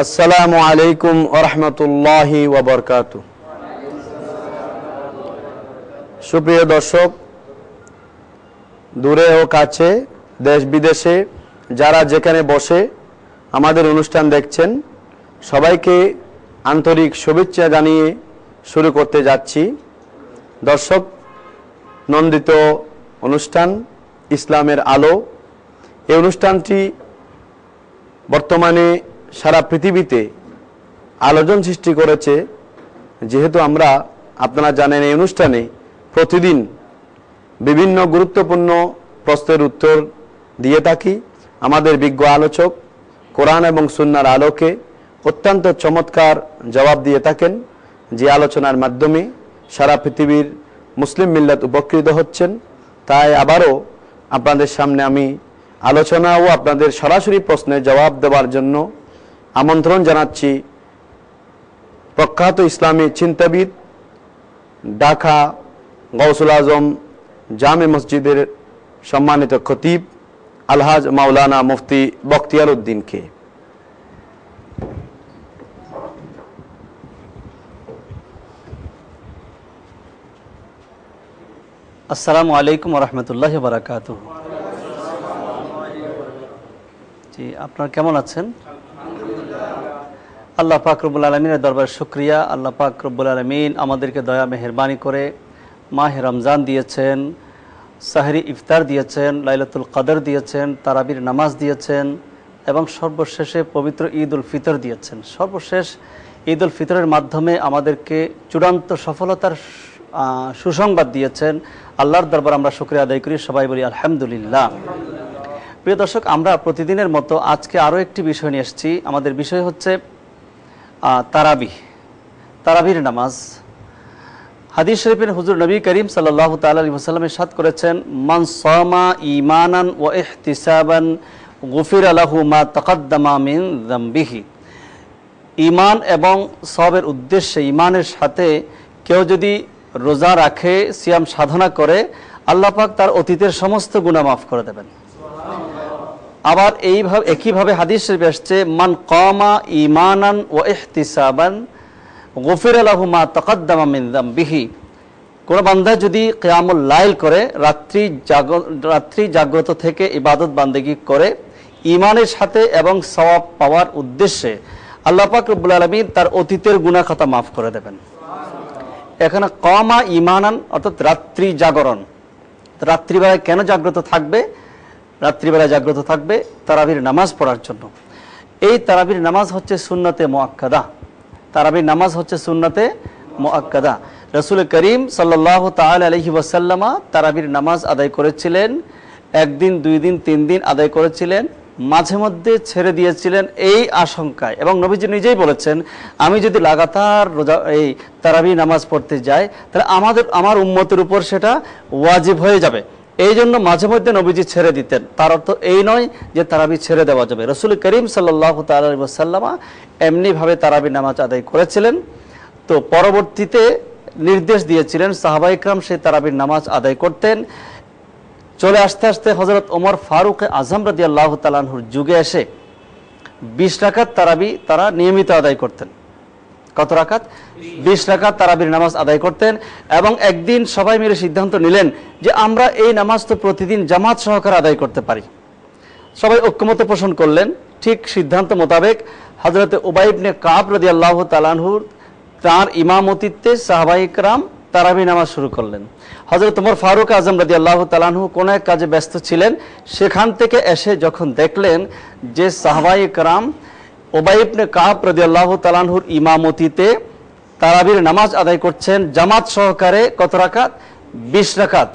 আসসালামু আলাইকুম ওয়া রাহমাতুল্লাহি ওয়া বারাকাতুহু। সুপ্রিয় দর্শক, দূরে ও কাছে, দেশ বিদেশে যারা যেখানে বসে আমাদের অনুষ্ঠান দেখছেন, সবাইকে আন্তরিক শুভেচ্ছা জানিয়ে শুরু করতে যাচ্ছি দর্শক নন্দিত অনুষ্ঠান ইসলামের আলো। এই অনুষ্ঠানটি বর্তমানে সারা পৃথিবীতে আলোড়ন সৃষ্টি করেছে, যেহেতু আমরা আপনারা জানেন এই অনুষ্ঠানে প্রতিদিন বিভিন্ন গুরুত্বপূর্ণ প্রশ্নের উত্তর দিয়ে থাকি। আমাদের বিজ্ঞ আলোচক কোরআন এবং সুন্নাহর আলোকে অত্যন্ত চমৎকার জবাব দিয়ে থাকেন, যে আলোচনার মাধ্যমে সারা পৃথিবীর মুসলিম মিল্লাত উপকৃত হচ্ছেন। তাই আবারও আপনাদের সামনে আমি আলোচনা ও আপনাদের সরাসরি প্রশ্নের জবাব দেওয়ার জন্য আমন্ত্রণ জানাচ্ছি প্রখ্যাত ইসলামী চিন্তাবিদ, ঢাকা গৌসুল আজম জামে মসজিদের সম্মানিত খতিব আলহাজ মাওলানা মুফতি বখতিয়ার উদ্দিনকে। আসসালামু আলাইকুম ওয়া রাহমাতুল্লাহি ওয়া বারাকাতুহু। জি, আপনারা কেমন আছেন? আল্লাহ পাক রব্বুল আলামিনের দরবারে শুকরিয়া। আল্লাহ পাক রব্বুল আলামিন আমাদেরকে দয়া মেহেরবানি করে মাহে রমজান দিয়েছেন, সাহরি ইফতার দিয়েছেন, লাইলাতুল কদর দিয়েছেন, তারাবির নামাজ দিয়েছেন এবং সর্বশেষে পবিত্র ঈদ উল ফিতর দিয়েছেন। সর্বশেষ ঈদ উল ফিতরের মাধ্যমে আমাদেরকে চূড়ান্ত সফলতার সুসংবাদ দিয়েছেন। আল্লাহর দরবার আমরা শুকরিয়া আদায় করি, সবাই বলি আলহামদুলিল্লাহ। প্রিয় দর্শক, আমরা প্রতিদিনের মতো আজকে আরও একটি বিষয় নিয়ে এসেছি। আমাদের বিষয় হচ্ছে তারাবির নামাজ। হাদিস শরীফের হুজুর নবী করিম সাল্লাল্লাহু তাআলা আলাইহি ওয়াসাল্লাম ইরশাদ করেছেন, মান সামা ঈমানান ওয়া ইহতিসাবান গুফিরা লাহু মা তাকাদ্দামা মিন যামবিহি। ঈমান এবং সওয়াবের উদ্দেশ্যে, ঈমানের সাথে কেউ যদি রোজা রাখে, সিয়াম সাধনা করে, আল্লাহ পাক তার অতীতের সমস্ত গুনাহ মাফ করে দেবেন। আবার একইভাবে হাদিস শরীফে আসছে, মান কামা ঈমানান ওয়া ইহতিসাবান গুফিরা লাহু মা তাকাদ্দামা মিন যামবিহি। কোন বান্দা যদি কিয়ামুল লাইল করে, রাত্রি জাগ্রত থেকে ইবাদত বান্দেগী করে ঈমানের সাথে এবং সওয়াব পাওয়ার উদ্দেশ্যে, আল্লাহ পাক রব্বুল আলামিন তার অতীতের গুনাহ খাতা মাফ করে দেবেন। এখানে কামা ঈমানান অর্থাৎ রাত্রি জাগরণ। রাত্রিবেলায় কেন জাগ্রত থাকবে? রাত্রিবেলা জাগ্রত থাকবে তারাবির নামাজ পড়ার জন্য। এই তারাবির নামাজ হচ্ছে সুন্নতে মুআক্কাদা। তারাবির নামাজ হচ্ছে সুন্নতে মুআক্কাদা। রাসূল করিম সাল্লাল্লাহু তাআলা আলাইহি ওয়াসাল্লাম তারাবির নামাজ আদায় করেছিলেন, একদিন, 2 দিন, 3 দিন আদায় করেছিলেন, মাঝে মধ্যে ছেড়ে দিয়েছিলেন এই আশঙ্কায়। এবং নবীজি নিজেই বলেছেন, আমি যদি লাগাতার এই তারাবি নামাজ পড়তে যাই, তাহলে আমার উম্মতের উপর সেটা ওয়াজিব হয়ে যাবে। এই জন্য মাঝে মধ্যে নবীজি ছেড়ে দিতেন। তার অর্থ এই নয় যে তারাবি ছেড়ে দেওয়া যাবে। রাসূল করিম সাল্লাল্লাহু তাআলা আলাইহি ওয়াসাল্লাম এমনিভাবে তারাবি নামাজ আদায় করেছিলেন। তো পরবর্তীতে নির্দেশ দিয়েছিলেন সাহাবায়ে কেরাম সেই তারাবির নামাজ আদায় করতেন। চলে আসতে আসতে হযরত ওমর ফারুক আযম রাদিয়াল্লাহু তাআলা আনহুর যুগে এসে 20 রাকাত তারাবি তারা নিয়মিত আদায় করতেন। কত রাকাত? 20 রাকাত তারাবির নামাজ আদায় করতেন। এবং একদিন সবাই মিলে সিদ্ধান্ত নিলেন যে আমরা এই নামাজ তো প্রতিদিন জামাত সহকারে আদায় করতে পারি। সবাই ঐক্যমত পোষণ করলেন। ঠিক সিদ্ধান্ত মোতাবেক হযরত উবাই ইবনে কাব রাদিয়াল্লাহু তাআলা আনহুর তার ইমামতিত্বে সাহাবায়ে কেরাম তারাবি নামাজ শুরু করলেন। হযরত ওমর ফারুক আযম রাদিয়াল্লাহু তাআলা আনহু কোন এক কাজে ব্যস্ত ছিলেন। সেখান থেকে এসে যখন দেখলেন যে সাহাবায়ে কেরাম উবাই ইবনে কাব রাদিয়াল্লাহু তাআলা আনহুর ইমামতিতে তারাবির নামাজ আদায় করছেন জামাত সহকারে, কত রাকাত? 20 রাকাত।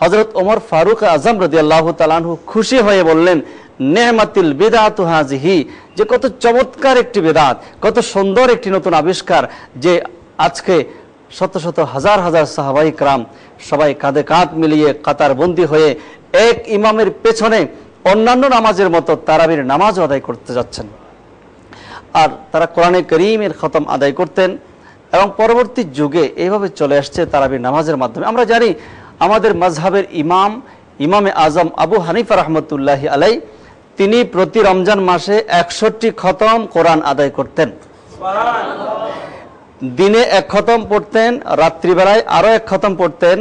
হযরত ওমর ফারুক আযম রাদিয়াল্লাহু তাআলা আনহু খুশি হয়ে বললেন, নেমাতিল বিদআতু হাযিহি, যে কত চমৎকার একটি বিদআত, কত সুন্দর একটি নতুন আবিষ্কার, যে আজকে শত শত হাজার হাজার সাহাবায়ে কেরাম সবাই কাঁধে কাঁধ মিলিয়ে কাতারবন্দি হয়ে এক ইমামের পেছনে অন্যান্য নামাজের মতো তারাবির নামাজ আদায় করতে যাচ্ছেন। আর তারা কোরআনে কারীমের খতম আদায় করতেন। এবং পরবর্তী যুগে এইভাবে চলে আসছে তারাবির নামাজের মাধ্যমে। আমরা জানি আমাদের মাযহাবের ইমামে আজম আবু হানিফা রাহমাতুল্লাহি আলাইহি তিনি প্রতি রমজান মাসে 61 খতম কোরআন আদায় করতেন। দিনে 1 খতম পড়তেন, রাত্রিবেলায় আরো 1 খতম পড়তেন,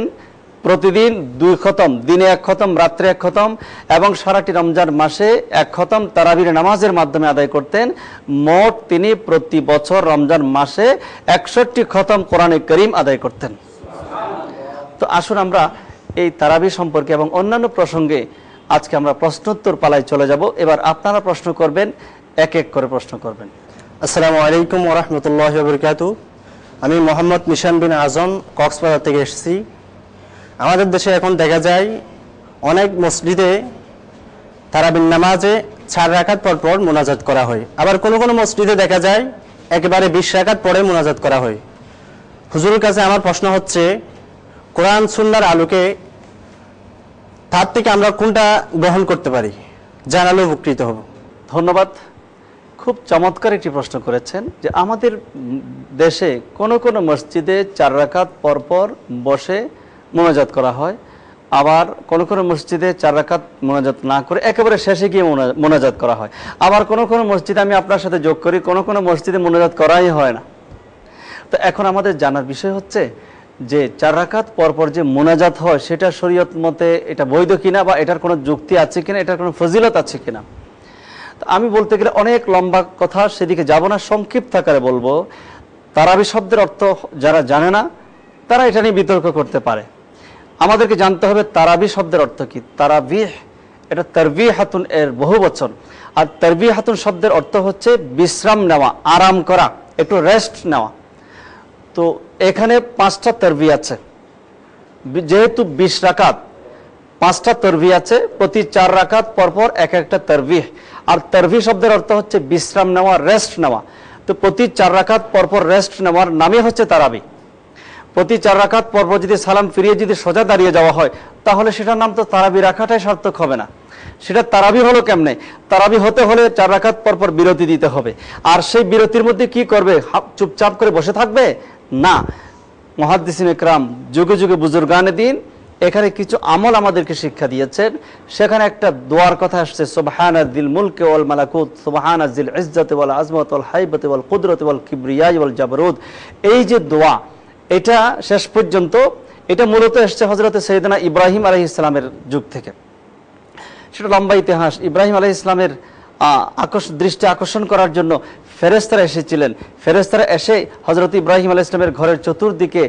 প্রতিদিন 2 খতম, দিনে 1 খতম, রাত্রে 1 খতম, এবং সারাটি রমজান মাসে 1 খতম তারাবির নামাজের মাধ্যমে আদায় করতেন। মোট তিনি প্রতি বছর রমজান মাসে 61 খতম কোরআনে করিম আদায় করতেন। তো আসুন আমরা এই তারাবি সম্পর্কে এবং অন্যান্য প্রসঙ্গে আজকে আমরা প্রশ্নোত্তর পালায় চলে যাব। এবার আপনারা প্রশ্ন করবেন, এক এক করে প্রশ্ন করবেন। আসসালামু আলাইকুম ওয়া রাহমাতুল্লাহি ওয়া বারাকাতুহু। আমি মোহাম্মদ মিশান বিন আজম কক্সবাজার থেকে এসেছি। আমাদের দেশে এখন দেখা যায় অনেক মসজিদে তারাবির নামাজে 4 রাকাত পর পর মোনাজাত করা হয়, আবার কোনো কোনো মসজিদে দেখা যায় একেবারে 20 রাকাত পরে মোনাজাত করা হয়। হুজুরের কাছে আমার প্রশ্ন হচ্ছে, কোরআন সুন্নাহর আলোকে তার থেকে আমরা কোনটা গ্রহণ করতে পারি? জানালে উপকৃত হব। ধন্যবাদ। খুব চমৎকার একটি প্রশ্ন করেছেন যে আমাদের দেশে কোনো কোনো মসজিদে 4 রাকাত পরপর বসে মোনাজাত করা হয়, আবার কোনো কোনো মসজিদে 4 রাকাত মোনাজাত না করে একেবারে শেষে গিয়ে মোনাজাত করা হয়। আবার কোনো কোনো মসজিদে, আমি আপনার সাথে যোগ করি, কোনো কোনো মসজিদে মোনাজাত করাই হয় না। তো এখন আমাদের জানার বিষয় হচ্ছে যে 4 রাকাত পরপর যে মোনাজাত হয় সেটা শরীয়ত মতে এটা বৈধ কিনা, বা এটার কোনো যুক্তি আছে কিনা, এটার কোনো ফজিলত আছে কিনা। আমি বলতে গেলে অনেক লম্বা কথা, সেদিকে যাব না, সংক্ষিপ্ত আকারে বলবো। তারাবি শব্দের অর্থ যারা জানে না তারা এটা নিয়ে বিতর্ক করতে পারে। আমাদেরকে জানতে হবে তারাবি শব্দের অর্থ কি। তারাবিহ এটা তারবিহাতুন এর বহুবচন, আর তারবিহাতুন শব্দের অর্থ হচ্ছে বিশ্রাম নেওয়া, আরাম করা, একটু রেস্ট নেওয়া। তো এখানে 5টা তারবি আছে, যেহেতু 20 রাকাত, 5টা তারবি আছে, প্রতি 4 রাকাত পরপর এক একটা তারবিহ। আর তারবি শব্দের অর্থ হচ্ছে বিশ্রাম নেওয়া, রেস্ট নেওয়া। তো প্রতি 4 রাকাত পরপর রেস্ট নেওয়ার নামই হচ্ছে তারাবি। প্রতি 4 রাকাত পরপর যদি সালাম ফিরিয়ে যদি সোজা দাঁড়িয়ে যাওয়া হয়, তাহলে সেটার নাম তো তারাবি রাখাটাই সার্থক হবে না। সেটা তারাবি হলো কেমনে? তারাবি হতে হলে 4 রাকাত পরপর বিরতি দিতে হবে। আর সেই বিরতির মধ্যে কি করবে? চুপচাপ করে বসে থাকবে না। মুহাদ্দিসিন ইকরাম, যুগে যুগে বুজুর্গানে দিন এখানে কিছু আমল আমাদেরকে শিক্ষা দিয়েছেন। সেখানে একটা দোয়ার কথা আসছে, সুবহানাল মুলকি ওয়াল মালাকুত, সুবহানাল ইজ্জতি ওয়াল আজমত ওয়াল হাইবতি ওয়াল কুদরতি ওয়াল কিবরিয়াই ওয়াল জাবরুত। এই যে দোয়া, এটা শেষ পর্যন্ত এটা মূলত এসছে হযরত সাইয়েদনা ইব্রাহিম আলাইহিস সালামের যুগ থেকে। সেটা লম্বা ইতিহাস। ইব্রাহিম আলাইহিস সালামের দৃষ্টি আকর্ষণ করার জন্য ফেরেশতারা এসেছিলেন। ফেরেশতারা এসে হযরত ইব্রাহিম আলাইহিস সালামের ঘরের চতুর্দিকে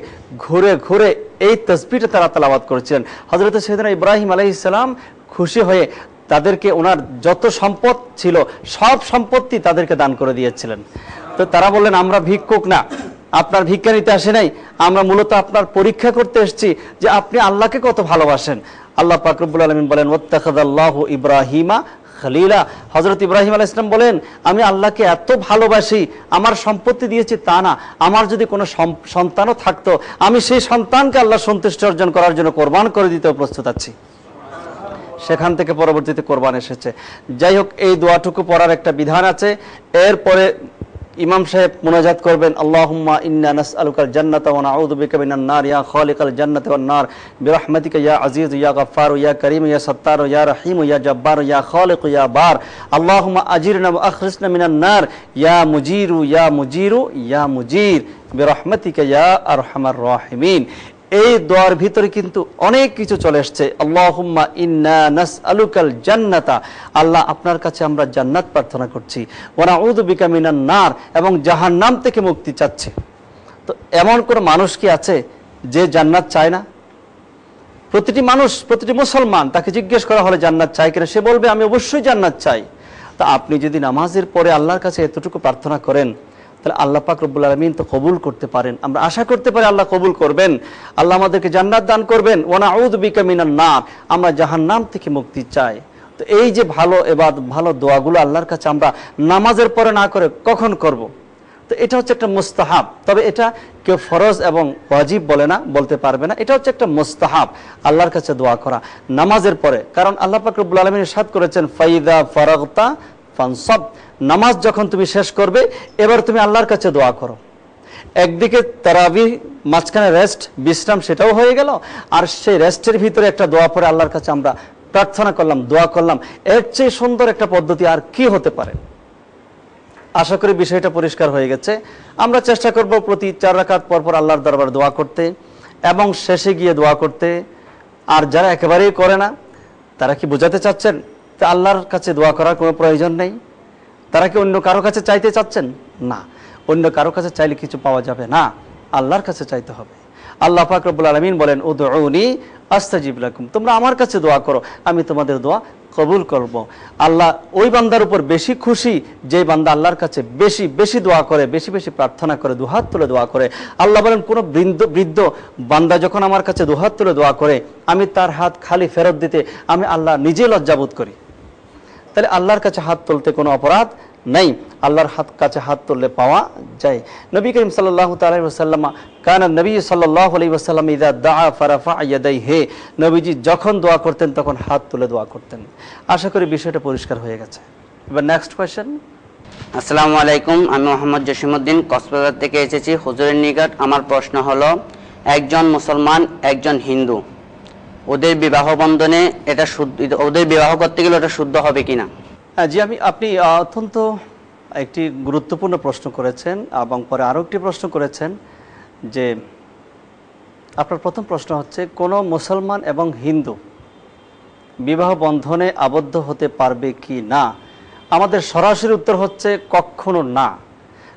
ঘুরে ঘুরে এই তাসবিহটা তারা তেলাওয়াত করেছিলেন। হযরত সাইয়েদনা ইব্রাহিম আলাইহিস সালাম খুশি হয়ে তাদেরকে ওনার যত সম্পদ ছিল সব সম্পত্তি তাদেরকে দান করে দিয়েছিলেন। তো তারা বললেন, আমরা ভিক্ষুক না, আপনার ভিক্ষা নিতে আসে নাই, আমরা মূলত আপনার পরীক্ষা করতে এসেছি যে আপনি আল্লাহকে কত ভালোবাসেন। আল্লাহ পাক রব্বুল আলামিন বলেন, ওয়াত্তাখাযাল্লাহু ইব্রাহিমা খলিলা। হযরত ইব্রাহিম আলাইহিস সালাম বলেন, আমি আল্লাহকে এত ভালোবাসি, আমার সম্পত্তি দিয়েছি তা না, আমার যদি কোনো সন্তানও থাকতো আমি সেই সন্তানকে আল্লাহ সন্তুষ্টি অর্জন করার জন্য কোরবান করে দিতেও প্রস্তুত আছি। সেখান থেকে পরবর্তীতে কোরবান এসেছে। যাই হোক, এই দোয়াটুকু পড়ার একটা বিধান আছে। এরপরে ইমাম সাহেব মুনাজাত করবেন, আল্লাহুম্মা ইন্না নাসআলুকাল জান্নাতা ওয়া নাউযু বিকা মিনান নার ইয়া খালিকাল জান্নাতি ওয়ান নার বিরহমাতিকা ইয়া আজিজ ইয়া গফফার ইয়া কারীম ইয়া সাত্তার ইয়া রহিম ইয়া জব্বার ইয়া খালিক ইয়া বার। আল্লাহুম্মা আজিরনা ওয়া আখরিজনা মিনান নার ইয়া মুজিরু ইয়া মুজিরু ইয়া মুজির বিরহমাতিকা ইয়া আরহামার রাহিমিন। এই দোয়ার ভিতরে কিন্তু অনেক কিছু চলে আসছে। আল্লাহুম্মা ইন্না নাসআলুকাল জান্নাতা, আল্লাহ আপনার কাছে আমরা জান্নাত প্রার্থনা করছি, ওয়া নাউযু বিকা মিনান নার, এবং জাহান্নাম থেকে মুক্তি চাচ্ছে। তো এমন কোন মানুষ কি আছে যে জান্নাত চায় না? প্রতিটি মানুষ, প্রতিটি মুসলমান, তাকে জিজ্ঞেস করা হলে জান্নাত চায় কিনা, সে বলবে আমি অবশ্যই জান্নাত চাই। তা আপনি যদি নামাজের পরে আল্লাহর কাছে এতটুকু প্রার্থনা করেন, তাহলে আল্লাহ পাক রব্বুল আলামিন তো কবুল করতে পারেন। আমরা আশা করতে পারি আল্লাহ কবুল করবেন, আল্লাহ আমাদেরকে জান্নাত দান করবেন। ওয়া নাউযু বিকা মিনান নার, আমরা জাহান্নাম থেকে মুক্তি চাই। তো এই যে ভালো ইবাদত, ভালো দোয়াগুলো আল্লাহর কাছে আমরা নামাজের পরে না করে কখন করব? তো এটা হচ্ছে একটা মুস্তাহাব। তবে এটা কেউ ফরজ এবং ওয়াজিব বলে না, বলতে পারবে না। এটা হচ্ছে একটা মুস্তাহাব, আল্লাহর কাছে দোয়া করা নামাজের পরে। কারণ আল্লাহ পাক রব্বুল আলামিন ইরশাদ করেছেন, ফাইদা ফারাগতা ফানসাব, নামাজ যখন তুমি শেষ করবে এবার তুমি আল্লাহর কাছে দোয়া করো। একদিকে তারাবি, মাঝখানে রেস্ট, বিশ্রাম, সেটাও হয়ে গেল, আর সেই রেস্টের ভিতরে একটা দোয়া পরে আল্লাহর কাছে আমরা প্রার্থনা করলাম, দোয়া করলাম, এর চেয়ে সুন্দর একটা পদ্ধতি আর কি হতে পারে? আশা করি বিষয়টা পরিষ্কার হয়ে গেছে। আমরা চেষ্টা করব প্রতি 4 রাকাত পর পর আল্লাহর দরবারে দোয়া করতে এবং শেষে গিয়ে দোয়া করতে। আর যারা একেবারেই করে না, তারা কি বোঝাতে চাচ্ছেন যে আল্লাহর কাছে দোয়া করার কোনো প্রয়োজন নেই? তারা কি অন্য কারো কাছে চাইতে চাচ্ছেন? না, অন্য কারো কাছে চাইলে কিছু পাওয়া যাবে না, আল্লাহর কাছে চাইতে হবে। আল্লাহ পাক রব্বুল আলামিন বলেন, উদউনি আস্তাজিব লাকুম, তোমরা আমার কাছে দোয়া করো, আমি তোমাদের দোয়া কবুল করব। আল্লাহ ওই বান্দার উপর বেশি খুশি যে বান্দা আল্লাহর কাছে বেশি বেশি দোয়া করে, বেশি বেশি প্রার্থনা করে, দুহাত তুলে দোয়া করে। আল্লাহ বলেন, কোনো বৃদ্ধ বান্দা যখন আমার কাছে দুহাত তুলে দোয়া করে, আমি তার হাত খালি ফেরত দিতে আমি আল্লাহ নিজে লজ্জাবোধ করি। তাহলে আল্লাহর কাছে হাত তুলতে কোনো অপরাধ নাই, আল্লাহর কাছে হাত তুললে পাওয়া যায়। নবী করিম সাল্লাল্লাহু তাআলা আলাইহি ওয়াসাল্লাম কানা নবী সাল্লাল্লাহু আলাইহি ওয়াসাল্লাম ইযা দাআ ফারাফা ইয়াদাইহি, নবীজি যখন দোয়া করতেন তখন হাত তুলে দোয়া করতেন। আশা করি বিষয়টা পরিষ্কার হয়ে গেছে। এবার নেক্সট কোয়েশ্চেন। আসসালামু আলাইকুম, আমি মোহাম্মদ জসিমউদ্দিন কক্সবাজার থেকে এসেছি হুজুরের নিকট। আমার প্রশ্ন হলো, একজন মুসলমান একজন হিন্দু, ওদের বিবাহ বন্ধনে এটা শুদ্ধ, ওদের বিবাহ করতে গেলে ওটা শুদ্ধ হবে কিনা? জি, আপনি অত্যন্ত একটি গুরুত্বপূর্ণ প্রশ্ন করেছেন এবং পরে আরও একটি প্রশ্ন করেছেন যে আপনার প্রথম প্রশ্ন হচ্ছে কোনো মুসলমান এবং হিন্দু বিবাহ বন্ধনে আবদ্ধ হতে পারবে কি না। আমাদের সরাসরি উত্তর হচ্ছে কখনো না।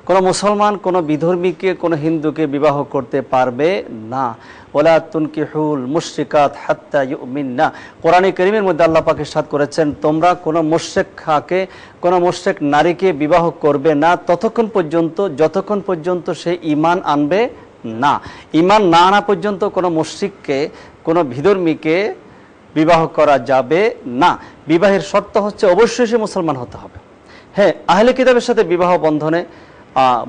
কোনো মুসলমান কোনো বিধর্মীকে কোনো হিন্দুকে বিবাহ করতে পারবে না। ওয়ালা তুনকিহুল মুশরিকাত হাত্তা ইউমিননা, কোরআনে কারীমের মধ্যে আল্লাহ পাক ইরশাদ করেছেন, তোমরা কোনো মুশরিককে, কোনো মুশরিক নারীকে বিবাহ করবে না যতক্ষণ পর্যন্ত সে ঈমান আনবে না। ঈমান না আনা পর্যন্ত কোনো মুশরিককে, কোনো বিধর্মীকে বিবাহ করা যাবে না। বিবাহের শর্ত হচ্ছে অবশ্যই সে মুসলমান হতে হবে। হ্যাঁ, আহলে কিতাবের সাথে বিবাহ বন্ধনে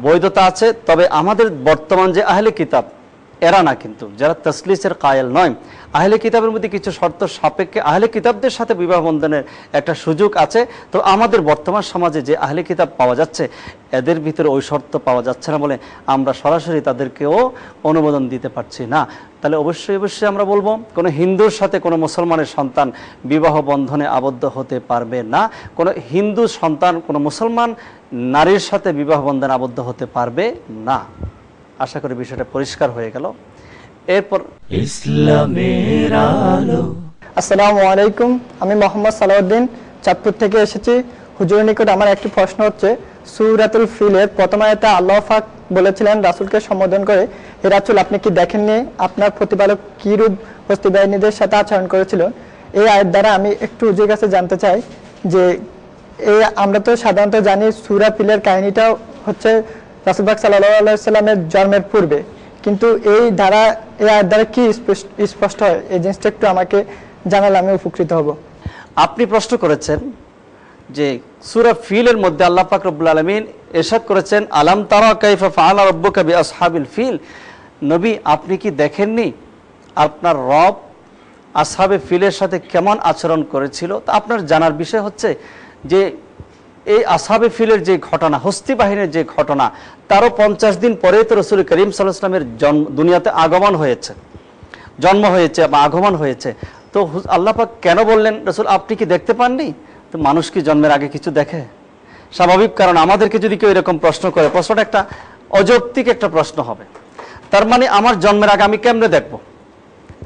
বৈধতা আছে, তবে আমাদের বর্তমান যে আহলে কিতাব এরা না, কিন্তু যারা তসলিসের কায়েল নয়, আহলে কিতাবের মধ্যে কিছু শর্ত সাপেক্ষে আহলে কিতাবদের সাথে বিবাহ বন্ধনের একটা সুযোগ আছে। তো আমাদের বর্তমান সমাজে যে আহলে কিতাব পাওয়া যাচ্ছে, এদের ভিতরে ওই শর্ত পাওয়া যাচ্ছে না বলে আমরা সরাসরি তাদেরকেও অনুমোদন দিতে পারছি না। তাহলে অবশ্যই আমরা বলবো, কোনো হিন্দুর সাথে কোনো মুসলমানের সন্তান বিবাহ বন্ধনে আবদ্ধ হতে পারবে না। কোনো হিন্দু সন্তান কোনো মুসলমান নারীর সাথে বিবাহ বন্ধনে আবদ্ধ হতে পারবে না। আশা করি বিষয়টা পরিষ্কার হয়ে গেল। এরপর ইসলামের আলো। আসসালামু আলাইকুম, আমি মোহাম্মদ সালাউদ্দিন চাঁদপুর থেকে এসেছি। হুজুরের নিকট আমার একটি প্রশ্ন হচ্ছে, সূরাতুল ফিলের প্রথম আয়াতে আল্লাহ পাক বলেছিলেন রাসূলকে সম্বোধন করে, হে রাসূল, আপনি কি দেখেননি আপনার প্রতিপালক কি রূপ হস্তি বাহিনীদের সাথে আচরণ করেছিল? এই আয়াত দ্বারা আমি একটু হুজুরের কাছে জানতে চাই যে আমরা তো সাধারণত জানি সূরা ফিলের কাহিনীটা হচ্ছে রাসূল পাক সাল্লাল্লাহু আলাইহি সাল্লামের জন্মের পূর্বে, কিন্তু এই আয়াত দ্বারা কি স্পষ্ট হয়, এই জিনিসটা একটু আমাকে জানালে আমি উপকৃত হব। আপনি প্রশ্ন করেছেন যে সূরা ফিলের মধ্যে আল্লাহ পাক রব্বুল আলামিন ইরশাদ করেছেন, আলাম তারা কাইফা ফাআলা রাব্বুকা বিআসহাবিল ফিল, নবী আপনি কি দেখেননি আপনার রব আসহাবে ফিলের সাথে কেমন আচরণ করেছিল? তো আপনার জানার বিষয় হচ্ছে যে এই আসহাবে ফিলের যে ঘটনা, হস্তি বাহিনীর যে ঘটনা, তারও 50 দিন পরে তো রাসূল করিম সাল্লাল্লাহু আলাইহি ওয়াসাল্লামের দুনিয়াতে জন্ম হয়েছে বা আগমন হয়েছে। তো আল্লাহ পাক কেন বললেন রাসূল আপনি কি দেখতে পাননি? তো মানুষ কি জন্মের আগে কিছু দেখে? স্বাভাবিক, কারণ আমাদেরকে যদি কেউ এরকম প্রশ্ন করে, প্রশ্নটা একটা অযৌক্তিক একটা প্রশ্ন হবে। তার মানে আমার জন্মের আগে আমি কেমনে দেখবো,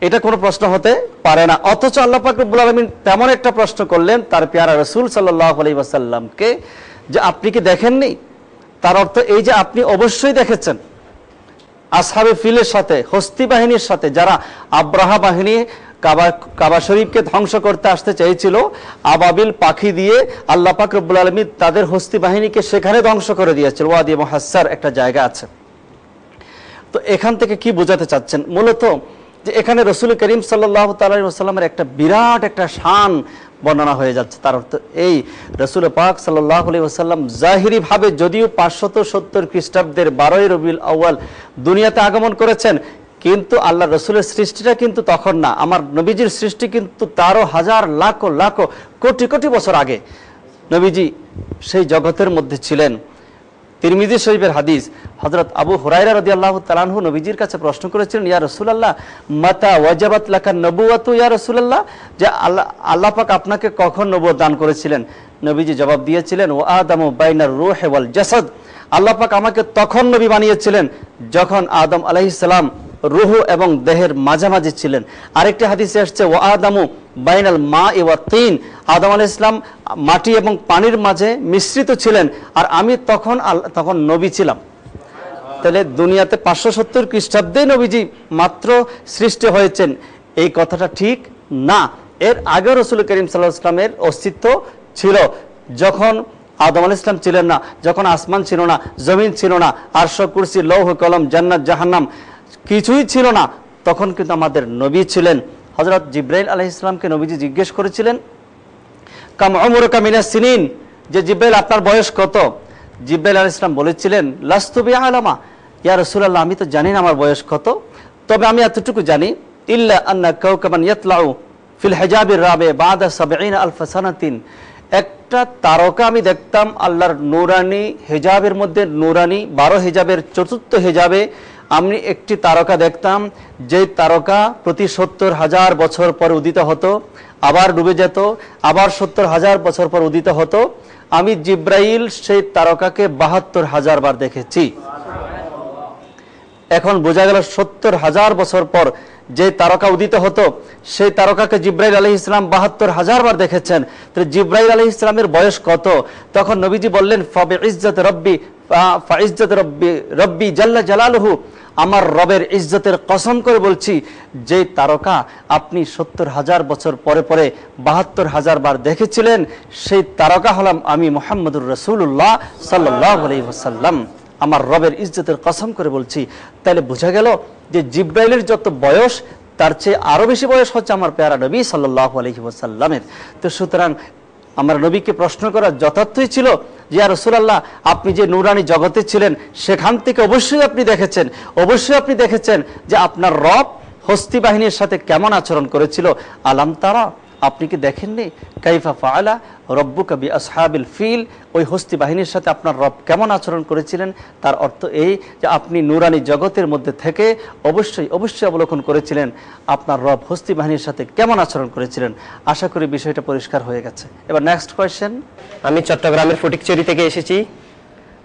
এটা কোনো প্রশ্ন হতে পারে না। অথচ আল্লাহ পাক রব্বুল আলামিন তেমন একটা প্রশ্ন করলেন তার পেয়ারা রাসূল সাল্লাল্লাহু আলাইহি ওয়াসাল্লামকে যে আপনি কি দেখেননি। তার অর্থ এই যে আপনি অবশ্যই দেখেছেন আসহাবে ফিলের সাথে, হস্তি বাহিনীর সাথে, যারা আব্রাহা বাহিনী কাবা শরীফকে ধ্বংস করতে আসতে চেয়েছিল, আবাবিল পাখি দিয়ে আল্লাহ পাক রব্বুল আলামিন তাদের হস্তি বাহিনীকে সেখানে ধ্বংস করে দিয়েছিল। ওয়াদি মুহাসসার একটা জায়গা আছে। তো এখান থেকে কি বোঝাতে চাচ্ছেন? মূলত যে এখানে রাসূল করিম সাল্লাল্লাহু তাআলা আলাইহি ওয়াসাল্লামের একটা বিরাট একটা শান বর্ণনা হয়ে যাচ্ছে। তার অর্থ এই, রাসূল পাক সাল্লাল্লাহু আলাইহি ওয়াসাল্লাম জাহিরি ভাবে যদিও 570 খ্রিস্টাব্দের 12ই রবিউল আউয়াল দুনিয়াতে আগমন করেছেন, কিন্তু আল্লাহ রাসূলের সৃষ্টিটা কিন্তু তখন না। আমার নবীজির সৃষ্টি কিন্তু তারও হাজার লাখ লাখ কোটি কোটি বছর আগে নবীজি সেই জগতের মধ্যে ছিলেন। তিরমিজি শরীফের হাদিস, হযরত আবু হুরায়রা রাদিয়াল্লাহু তাআলা আনহু নবীজির কাছে প্রশ্ন করেছিলেন, ইয়া রাসূলুল্লাহ মাতা ওয়াজাবাত লাকা নবুওয়াতু ইয়া রাসূলুল্লাহ, যে আল্লাহ পাক আপনাকে কখন নবুয়ত দান করেছিলেন? নবীজি জবাব দিয়েছিলেন, ওয়া আদামু বাইনার রূহি ওয়াল জাসাদ, আল্লাহ পাক আমাকে তখন নবী বানিয়েছিলেন যখন আদম আলাইহিস সালাম রূহ এবং দেহের মাঝামাঝি ছিলেন। আরেকটি হাদিসে আসছে, ওয়া আদামু বাইনাল মাই ওয়াত তিন, আদম আলাইহিস সালাম মাটি এবং পানির মাঝে মিশ্রিত ছিলেন, আর আমি তখন নবী ছিলাম। তাহলে দুনিয়াতে 570 খ্রিস্টাব্দে নবীজি মাত্র সৃষ্টি হয়েছেন, এই কথাটা ঠিক না। এর আগে রাসূল করিম সাল্লাল্লাহু আলাইহি ওয়াসাল্লামের অস্তিত্ব ছিল, যখন আদম আলাইহিস সালাম ছিলেন না, যখন আসমান ছিল না, জমিন ছিল না, আরশ কুরসি লৌহ কলম জান্নাত জাহান্নাম কিছুই ছিল না, তখন কিন্তু আমাদের নবী ছিলেন। হযরত জিবরাইল আলাইহিস সালামকে নবীজি জিজ্ঞেস করেছিলেন, কাম উমরুকা মিনাস সিনিন, যে জিবরাইল আপনার বয়স কত? জিবরাইল আলাইহিস সালাম বলেছিলেন, লাস্তু বিআলামা, ইয়া রাসূলুল্লাহ আমি তো জানি না আমার বয়স কত, তবে আমি এতটুকু জানি, ইল্লা আন্না কাওকাবান ইয়াতলাউ ফিল হিজাবির রাবি বাদা ৭০,০০০ সানাতিন, একটা তারকা আমি দেখতাম আল্লাহর নূরানি হিজাবের মধ্যে, নূরানি 12 হিজাবের চতুর্থ হিজাবে আমি একটি তারকা দেখতাম, যে তারকা প্রতি ৭০,০০০ বছর পর উদিত হতো, আবার ডুবে যেত, আবার ৭০,০০০ বছর পর উদিত হতো। আমি জিব্রাইল সেই তারকাকে ৭২,০০০ বার দেখেছি। এখন বোঝা গেল ৭০,০০০ বছর পর যে তারকা উদিত হতো, সেই তারকাকে জিব্রাইল আলাইহিস সালাম ৭২,০০০ বার দেখেছেন। তো জিব্রাইল আলাইহিস সালামের বয়স কত? তখন নবীজি বললেন, ফাবিইজ্জাতি রাব্বি ফাইজ্জাতি রাব্বি জাল্লা জালালুহু, আমার রবের ইজ্জতের কসম করে বলছি, যে তারকা আপনি ৭০,০০০ বছর পরে পরে ৭২,০০০ বার দেখেছিলেন, সেই তারকা হলাম আমি মুহাম্মদুর রাসূলুল্লাহ সাল্লাল্লাহু আলাইহি ওয়াসাল্লাম, আমার রবের ইজ্জতের কসম করে বলছি। তাহলে বোঝা গেল যে জিব্রাইলের যত বয়স তার চেয়ে আরো বেশি বয়স হচ্ছে আমার প্যারা নবী সাল্লাল্লাহু আলাইহি ওয়াসাল্লামের। তো সুতরাং আমার নবীকে প্রশ্ন করা যথার্থই ছিল, যে ইয়া রাসূলুল্লাহ আপনি যে নূরানি জগতে ছিলেন সেখান থেকে অবশ্যই আপনি দেখেছেন যে আপনার রব হস্তি বাহিনীর সাথে কেমন আচরণ করেছিল। আলাম তারা, আপনি কি দেখেননি? কাইফা ফাআলা রব্বুকা বিআসহাবিল ফিল, ওই হস্তি বাহিনীর সাথে আপনার রব কেমন আচরণ করেছিলেন। তার অর্থ এই যে আপনি নূরানি জগতের মধ্যে থেকে অবশ্যই অবলোকন করেছিলেন আপনার রব হস্তি বাহিনীর সাথে কেমন আচরণ করেছিলেন। আশা করি বিষয়টা পরিষ্কার হয়ে গেছে। এবার নেক্সট কোয়েশ্চেন। আমি চট্টগ্রামের ফটিকছড়ি থেকে এসেছি।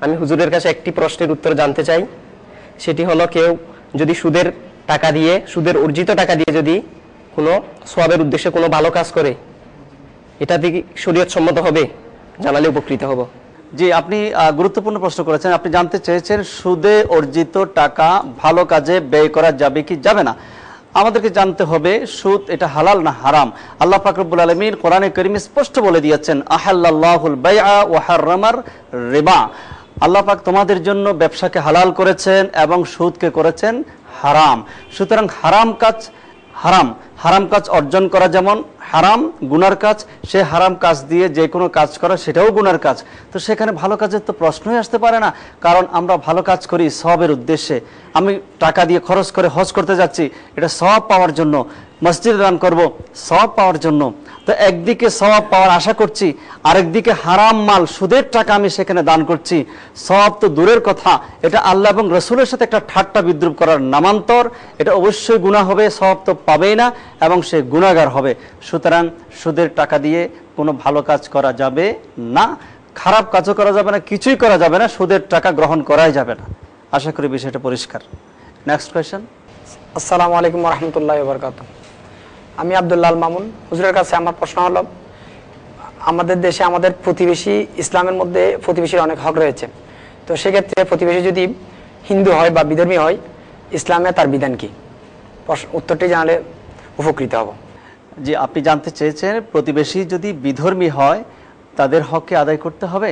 আমি হুজুরের কাছে একটি প্রশ্নের উত্তর জানতে চাই। সেটি হলো, কেউ যদি সুদের অর্জিত টাকা দিয়ে যদি কোনো সওয়াবের উদ্দেশ্যে কোনো ভালো কাজ করে, এটা কি শরীয়ত সম্মত হবে? জানালে উপকৃত হব। জি, আপনি গুরুত্বপূর্ণ প্রশ্ন করেছেন। আপনি জানতে চেয়েছেন সুদে অর্জিত টাকা ভালো কাজে ব্যয় করা যাবে কি যাবে না। আমাদেরকে জানতে হবে সুদ এটা হালাল না হারাম। আল্লাহ পাক রব্বুল আলামিন কোরআনে কারীমে স্পষ্ট বলে দিয়েছেন, আহাল্লাল্লাহুল বাইআ ওয়া হাররামার রিবা, আল্লাহ পাক তোমাদের জন্য ব্যবসাকে হালাল করেছেন এবং সুদকে করেছেন হারাম। সুতরাং হারাম কাজ অর্জন করা যেমন হারাম, গুনার কাজ, সে হারাম কাজ দিয়ে যে কোনো কাজ করা সেটাও গুনার কাজ। তো সেখানে ভালো কাজের তো প্রশ্নই আসতে পারে না, কারণ আমরা ভালো কাজ করি সওয়াবের উদ্দেশ্যে। আমি টাকা দিয়ে খরচ করে হজ করতে যাচ্ছি, এটা সওয়াব পাওয়ার জন্য, মসজিদে দান করব সওয়াব পাওয়ার জন্য। তো একদিকে সওয়াব পাওয়ার আশা করছি, আরেকদিকে হারাম মাল সুদের টাকা আমি সেখানে দান করছি। সওয়াব তো দূরের কথা, এটা আল্লাহ এবং রসুলের সাথে একটা ঠাট্টা বিদ্রুপ করার নামান্তর। এটা অবশ্যই গুনাহ হবে, সওয়াব তো পাবেই না এবং সে গুনাহগার হবে। সুতরাং সুদের টাকা দিয়ে কোনো ভালো কাজ করা যাবে না, খারাপ কাজও করা যাবে না, কিছুই করা যাবে না, সুদের টাকা গ্রহণ করাই যাবে না। আশা করি বিষয়টা পরিষ্কার। Next question. আসসালামু আলাইকুম ওয়া রাহমাতুল্লাহি ওয়া বারাকাতুহু। আমি আব্দুল্লাহ আল মামুন। হুজুরের কাছে আমার প্রশ্ন হলো, আমাদের দেশে আমাদের প্রতিবেশী, ইসলামের মধ্যে প্রতিবেশীর অনেক হক রয়েছে। তো সেক্ষেত্রে প্রতিবেশী যদি হিন্দু হয় বা বিধর্মী হয়, ইসলামে তার বিধান কি? উত্তরটি জানালে উপকৃত হব। জি, আপনি জানতে চেয়েছেন প্রতিবেশী যদি বিধর্মী হয় তাদের হককে আদায় করতে হবে।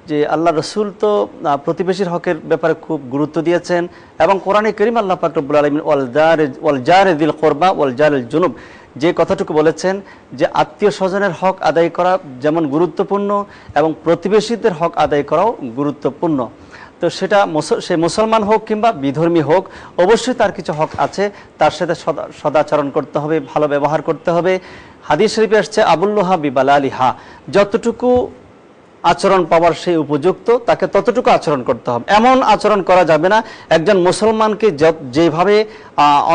যে আল্লাহ রসুল তো প্রতিবেশীর হকের ব্যাপারে খুব গুরুত্ব দিয়েছেন এবং কোরআনে কারীম আল্লাহ পাক রব্বুল আলামিন ওয়াল জারি যিল কুরবা ওয়াল জারিল জুনুব, যে কথাটুকু বলেছেন যে আত্মীয় স্বজনের হক আদায় করা যেমন গুরুত্বপূর্ণ এবং প্রতিবেশীদের হক আদায় করাও গুরুত্বপূর্ণ। তো সেটা সে মুসলমান হোক কিংবা বিধর্মী হোক, অবশ্যই তার কিছু হক আছে, তার সাথে সদাচরণ করতে হবে, ভালো ব্যবহার করতে হবে। হাদিস শরীফে আসছে, আবুল্লুহা বিবালালিহা, যতটুকু আচরণ পাওয়ার সেই উপযুক্ত, তাকে ততটুকু আচরণ করতে হবে। এমন আচরণ করা যাবে না একজন মুসলমানকে যেভাবে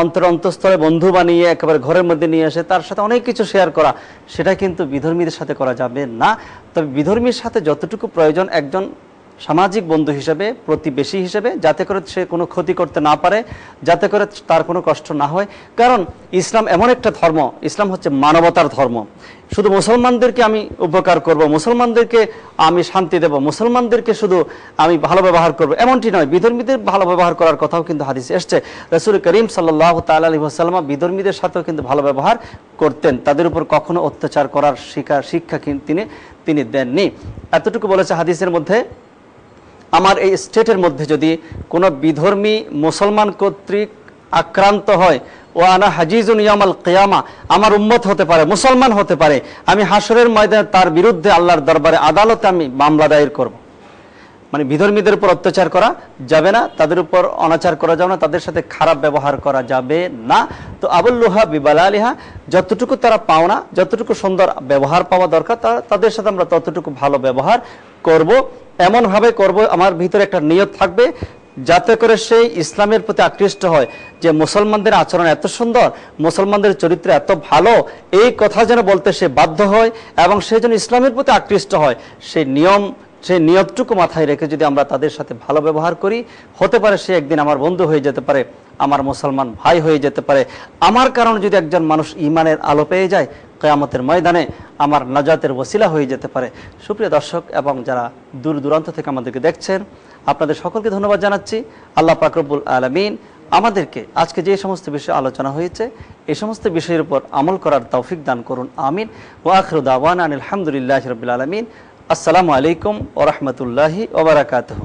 অন্তরস্থলে বন্ধু বানিয়ে একেবারে ঘরের মধ্যে নিয়ে আসে তার সাথে অনেক কিছু শেয়ার করা, সেটা কিন্তু বিধর্মীদের সাথে করা যাবে না। তবে বিধর্মীর সাথে যতটুকু প্রয়োজন একজন সামাজিক বন্ধু হিসেবে, প্রতিবেশী হিসেবে, যাতে করে সে কোনো ক্ষতি করতে না পারে, যাতে করে তার কোনো কষ্ট না হয়। কারণ ইসলাম এমন একটা ধর্ম, ইসলাম হচ্ছে মানবতার ধর্ম। শুধু মুসলমানদেরকে আমি উপকার করব, মুসলমানদেরকে আমি শান্তি দেব, মুসলমানদেরকে শুধু আমি ভালো ব্যবহার করব, এমনটি নয়। বিধর্মীদের ভালো ব্যবহার করার কথাও কিন্তু হাদিসে এসছে। রাসূল করিম সাল্লাল্লাহু তাআলা আলাইহি ওয়াসাল্লাম বিধর্মীদের সাথেও কিন্তু ভালো ব্যবহার করতেন, তাদের উপর কখনো অত্যাচার করার শিক্ষা তিনি দেননি। এতটুকু বলেছে হাদিসের মধ্যে, আমার এই স্টেটের মধ্যে যদি কোনো বিধর্মী মুসলমান কর্তৃক আক্রান্ত হয়, ও আনা হাজিজুন ইয়ামাল কিয়ামা, আমার উম্মত হতে পারে, মুসলমান হতে পারে, আমি হাসরের ময়দানে তার বিরুদ্ধে আল্লাহর দরবারে আদালতে আমি মামলা দায়ের করব। মানে বিধর্মীদের উপর অত্যাচার করা যাবে না, তাদের উপর অনাচার করা যাবে না, তাদের সাথে খারাপ ব্যবহার করা যাবে না। তো আবুল্লুহা বিবালালিহা, যতটুকু তারা পাওনা, যতটুকু সুন্দর ব্যবহার পাওয়া দরকার তাদের সাথে আমরা ততটুকু ভালো ব্যবহার করব। এমনভাবে করব আমার ভিতরে একটা নিয়ত থাকবে যাতে করে সেই ইসলামের প্রতি আকৃষ্ট হয়, যে মুসলমানদের আচরণ এত সুন্দর, মুসলমানদের চরিত্র এত ভালো, এই কথা যেন বলতে সে বাধ্য হয় এবং সে যেন ইসলামের প্রতি আকৃষ্ট হয়। সেই নিয়তটুকু মাথায় রেখে যদি আমরা তাদের সাথে ভালো ব্যবহার করি, হতে পারে সে একদিন আমার বন্ধু হয়ে যেতে পারে, আমার মুসলমান ভাই হয়ে যেতে পারে। আমার কারণে যদি একজন মানুষ ঈমানের আলো পেয়ে যায়, কিয়ামতের ময়দানে আমার নাজাতের ওসিলা হয়ে যেতে পারে। সুপ্রিয় দর্শক এবং যারা দূর দূরান্ত থেকে আমাদেরকে দেখছেন, আপনাদের সকলকে ধন্যবাদ জানাচ্ছি। আল্লাহ পাক রব্বুল আলামিন আমাদেরকে আজকে যে সমস্ত বিষয়ে আলোচনা হয়েছে এই সমস্ত বিষয়ের উপর আমল করার তৌফিক দান করুন, আমিন। ওয়া আখিরু দাওয়ানা আনিল হামদুলিল্লাহি রাব্বিল আলামিন। আসসালামু আলাইকুম ওয়া রাহমাতুল্লাহি ওয়া বারাকাতুহু।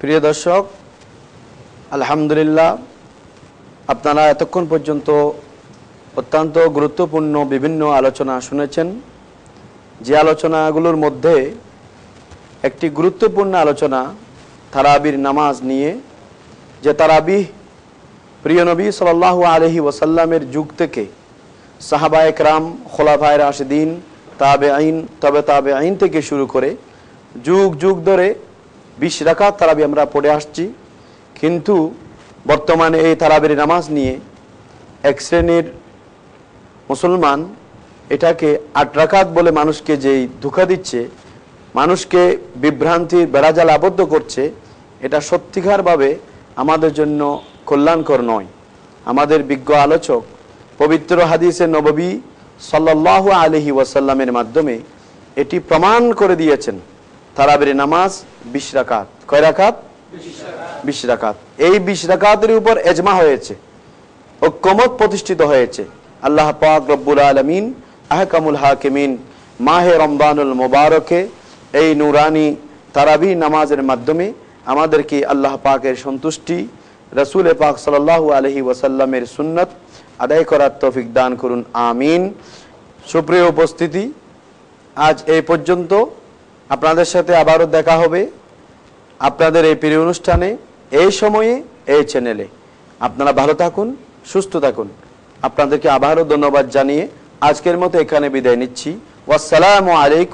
প্রিয় দর্শক, আলহামদুলিল্লাহ, আপনারা এতক্ষণ পর্যন্ত অত্যন্ত গুরুত্বপূর্ণ বিভিন্ন আলোচনা শুনেছেন। যে আলোচনাগুলোর মধ্যে একটি গুরুত্বপূর্ণ আলোচনা তারাবির নামাজ নিয়ে, যে তারাবিহ প্রিয় নবী সাল্লাল্লাহু আলাইহি ওয়াসাল্লামের যুগ থেকে সাহাবায়ে কেরাম, খোলাফায়ে রাশিদিন, তাবেঈন, তবে তাবেঈন থেকে শুরু করে যুগ যুগ ধরে 20 রাকাত তারাবি আমরা পড়ে আসছি। কিন্তু বর্তমানে এই তারাবির নামাজ নিয়ে এক শ্রেণীর মুসলমান এটাকে 8 রাকাত বলে মানুষকে যেই ধোঁকা দিচ্ছে, মানুষকে বিভ্রান্তির বেড়াজালে আবদ্ধ করছে, এটা সত্যিকারভাবে আমাদের জন্য কল্যাণকর নয়। আমাদের বিজ্ঞ আলোচক পবিত্র হাদিসে নববী সাল্লাল্লাহু আলাইহি ওয়াসাল্লামের মাধ্যমে এটি প্রমাণ করে দিয়েছেন। তারাবির নামাজ 20 রাকাত। কয় রাকাত? 20 রাকাত। এই 20 রাকাতের উপর এজমা হয়েছে, ঐক্যমত প্রতিষ্ঠিত হয়েছে। আল্লাহ পাক রব্বুল আলামিন আহকামুল হাকিমিন মাহে রমজানুল মুবারকে এই নুরানি তারাবি নামাজের মাধ্যমে আমাদেরকে আল্লাহ পাকের সন্তুষ্টি, রাসূল পাক সাল্লাল্লাহু আলাইহি ওয়াসাল্লামের সুন্নাত আদায় করার তৌফিক দান করুন, আমিন। সুপ্রিয় উপস্থিতি, আজ এই পর্যন্ত। আপনাদের সাথে আবারও দেখা হবে আপনাদের এই প্রিয় অনুষ্ঠানে, এই সময়ে, এই চ্যানেলে। আপনারা ভালো থাকুন, সুস্থ থাকুন। আপনাদেরকে আবারও ধন্যবাদ জানিয়ে আজকের মতো এখানে বিদায় নিচ্ছি। ওয়াসসালামু আলাইকুম।